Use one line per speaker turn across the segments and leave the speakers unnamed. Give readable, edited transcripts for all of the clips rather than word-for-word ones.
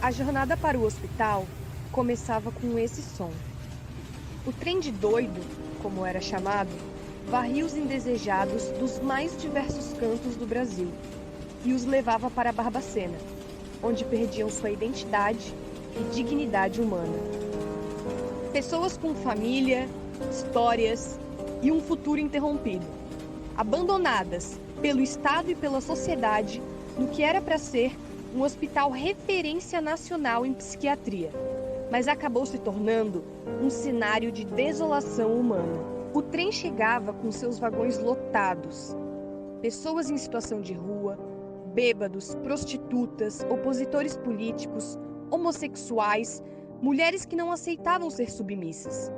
A jornada para o hospital começava com esse som. O trem de doido, como era chamado, varria os indesejados dos mais diversos cantos do Brasil e os levava para Barbacena, onde perdiam sua identidade e dignidade humana. Pessoas com família, histórias e um futuro interrompido, abandonadas pelo Estado e pela sociedade no que era para ser um hospital referência nacional em psiquiatria, mas acabou se tornando um cenário de desolação humana. O trem chegava com seus vagões lotados, pessoas em situação de rua, bêbados, prostitutas, opositores políticos, homossexuais, mulheres que não aceitavam ser submissas.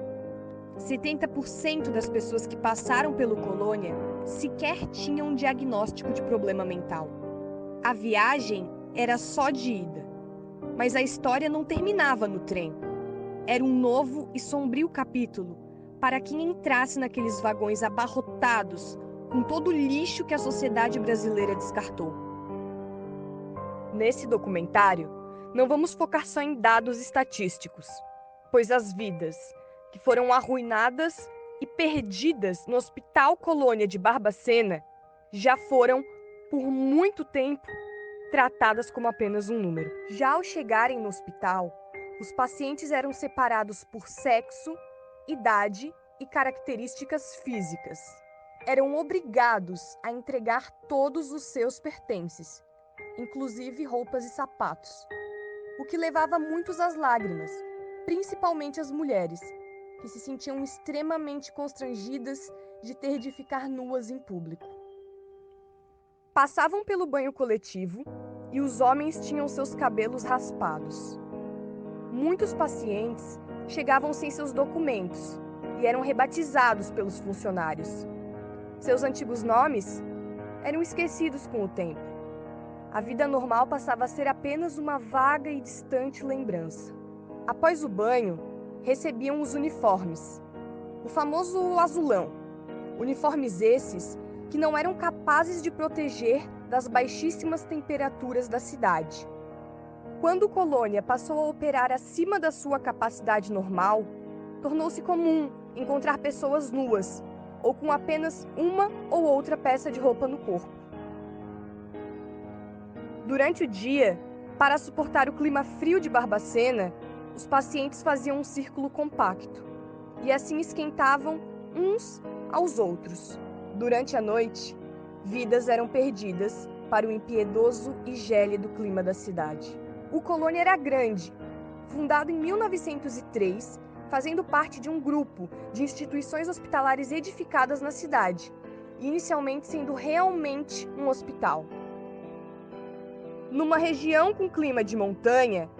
70% das pessoas que passaram pelo Colônia sequer tinham um diagnóstico de problema mental. A viagem era só de ida, mas a história não terminava no trem. Era um novo e sombrio capítulo para quem entrasse naqueles vagões abarrotados com todo o lixo que a sociedade brasileira descartou. Nesse documentário, não vamos focar só em dados estatísticos, pois as vidas que foram arruinadas e perdidas no Hospital Colônia de Barbacena já foram, por muito tempo, tratadas como apenas um número. Já ao chegarem no hospital, os pacientes eram separados por sexo, idade e características físicas. Eram obrigados a entregar todos os seus pertences, inclusive roupas e sapatos, o que levava muitos às lágrimas, principalmente as mulheres, que se sentiam extremamente constrangidas de ter de ficar nuas em público. Passavam pelo banho coletivo e os homens tinham seus cabelos raspados. Muitos pacientes chegavam sem seus documentos e eram rebatizados pelos funcionários. Seus antigos nomes eram esquecidos com o tempo. A vida normal passava a ser apenas uma vaga e distante lembrança. Após o banho, recebiam os uniformes, o famoso azulão. Uniformes esses que não eram capazes de proteger das baixíssimas temperaturas da cidade. Quando o Colônia passou a operar acima da sua capacidade normal, tornou-se comum encontrar pessoas nuas ou com apenas uma ou outra peça de roupa no corpo. Durante o dia, para suportar o clima frio de Barbacena, os pacientes faziam um círculo compacto e assim esquentavam uns aos outros. Durante a noite, vidas eram perdidas para o impiedoso e gélido clima da cidade. O Colônia era grande, fundado em 1903, fazendo parte de um grupo de instituições hospitalares edificadas na cidade, inicialmente sendo realmente um hospital. Numa região com clima de montanha,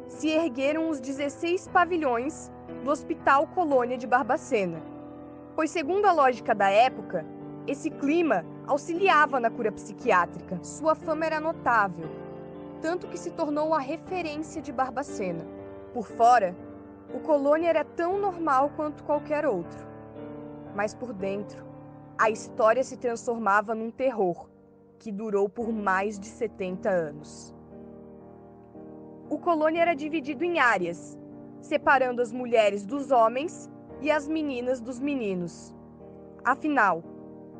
se ergueram os 16 pavilhões do Hospital Colônia de Barbacena, pois, segundo a lógica da época, esse clima auxiliava na cura psiquiátrica. Sua fama era notável, tanto que se tornou a referência de Barbacena. Por fora, o Colônia era tão normal quanto qualquer outro, mas por dentro, a história se transformava num terror que durou por mais de 70 anos. O Colônia era dividido em áreas, separando as mulheres dos homens e as meninas dos meninos. Afinal,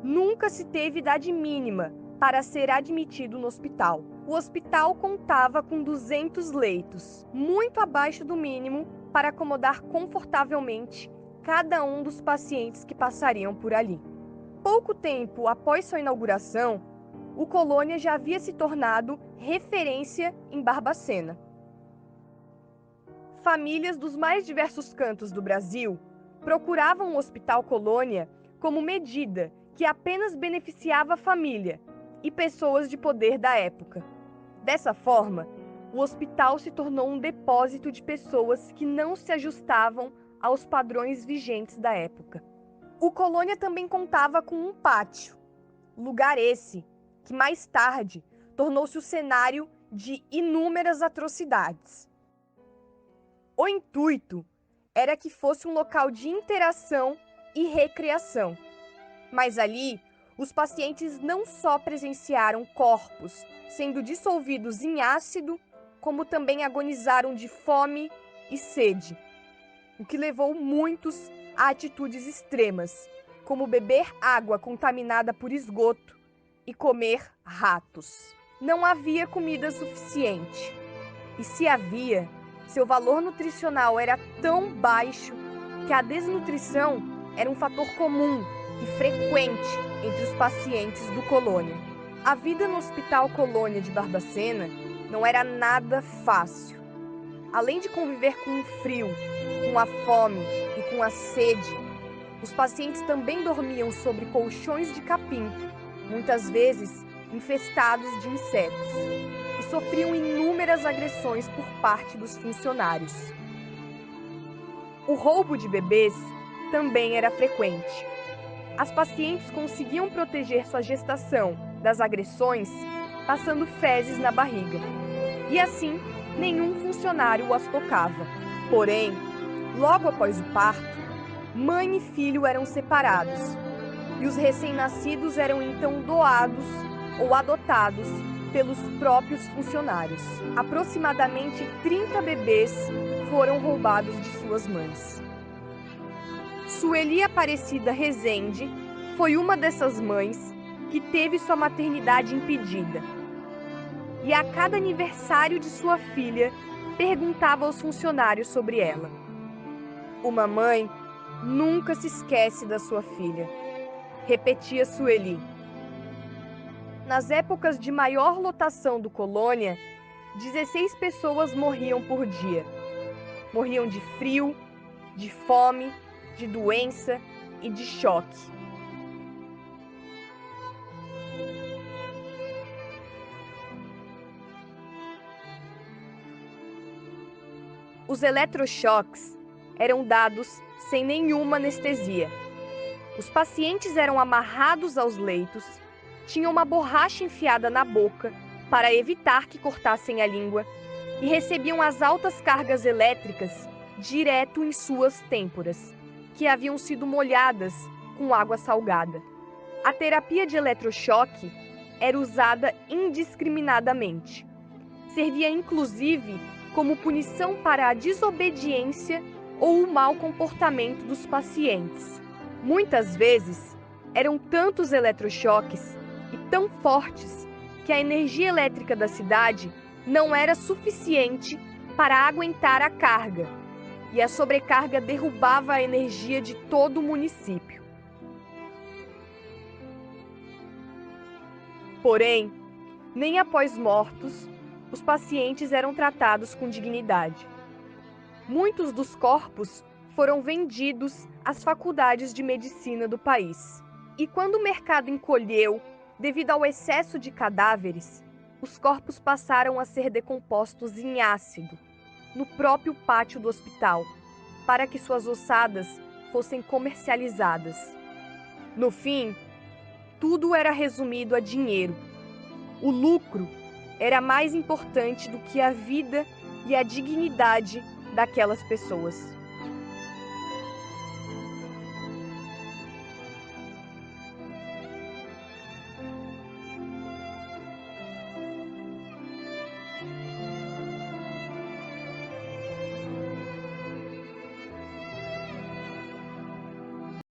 nunca se teve idade mínima para ser admitido no hospital. O hospital contava com 200 leitos, muito abaixo do mínimo para acomodar confortavelmente cada um dos pacientes que passariam por ali. Pouco tempo após sua inauguração, o Colônia já havia se tornado referência em Barbacena. Famílias dos mais diversos cantos do Brasil procuravam o Hospital Colônia como medida que apenas beneficiava a família e pessoas de poder da época. Dessa forma, o hospital se tornou um depósito de pessoas que não se ajustavam aos padrões vigentes da época. O Colônia também contava com um pátio, lugar esse que mais tarde tornou-se o cenário de inúmeras atrocidades. O intuito era que fosse um local de interação e recreação, mas ali os pacientes não só presenciaram corpos sendo dissolvidos em ácido, como também agonizaram de fome e sede, o que levou muitos a atitudes extremas, como beber água contaminada por esgoto e comer ratos. Não havia comida suficiente, e se havia, seu valor nutricional era tão baixo que a desnutrição era um fator comum e frequente entre os pacientes do Colônia. A vida no Hospital Colônia de Barbacena não era nada fácil. Além de conviver com o frio, com a fome e com a sede, os pacientes também dormiam sobre colchões de capim, muitas vezes infestados de insetos, e sofriam inúmeras agressões por parte dos funcionários. O roubo de bebês também era frequente. As pacientes conseguiam proteger sua gestação das agressões passando fezes na barriga, e assim nenhum funcionário as tocava. Porém, logo após o parto, mãe e filho eram separados, e os recém-nascidos eram então doados ou adotados pelos próprios funcionários. Aproximadamente 30 bebês foram roubados de suas mães. Sueli Aparecida Rezende foi uma dessas mães que teve sua maternidade impedida. E a cada aniversário de sua filha, perguntava aos funcionários sobre ela. Uma mãe nunca se esquece da sua filha, repetia Sueli. Nas épocas de maior lotação do Colônia, 16 pessoas morriam por dia. Morriam de frio, de fome, de doença e de choque. Os eletrochoques eram dados sem nenhuma anestesia. Os pacientes eram amarrados aos leitos, tinham uma borracha enfiada na boca para evitar que cortassem a língua e recebiam as altas cargas elétricas direto em suas têmporas, que haviam sido molhadas com água salgada. A terapia de eletrochoque era usada indiscriminadamente. Servia inclusive como punição para a desobediência ou o mau comportamento dos pacientes. Muitas vezes, eram tantos eletrochoques e tão fortes que a energia elétrica da cidade não era suficiente para aguentar a carga, e a sobrecarga derrubava a energia de todo o município. Porém, nem após mortos, os pacientes eram tratados com dignidade. Muitos dos corpos foram vendidos às faculdades de medicina do país. E quando o mercado encolheu devido ao excesso de cadáveres, os corpos passaram a ser decompostos em ácido, no próprio pátio do hospital, para que suas ossadas fossem comercializadas. No fim, tudo era resumido a dinheiro. O lucro era mais importante do que a vida e a dignidade daquelas pessoas.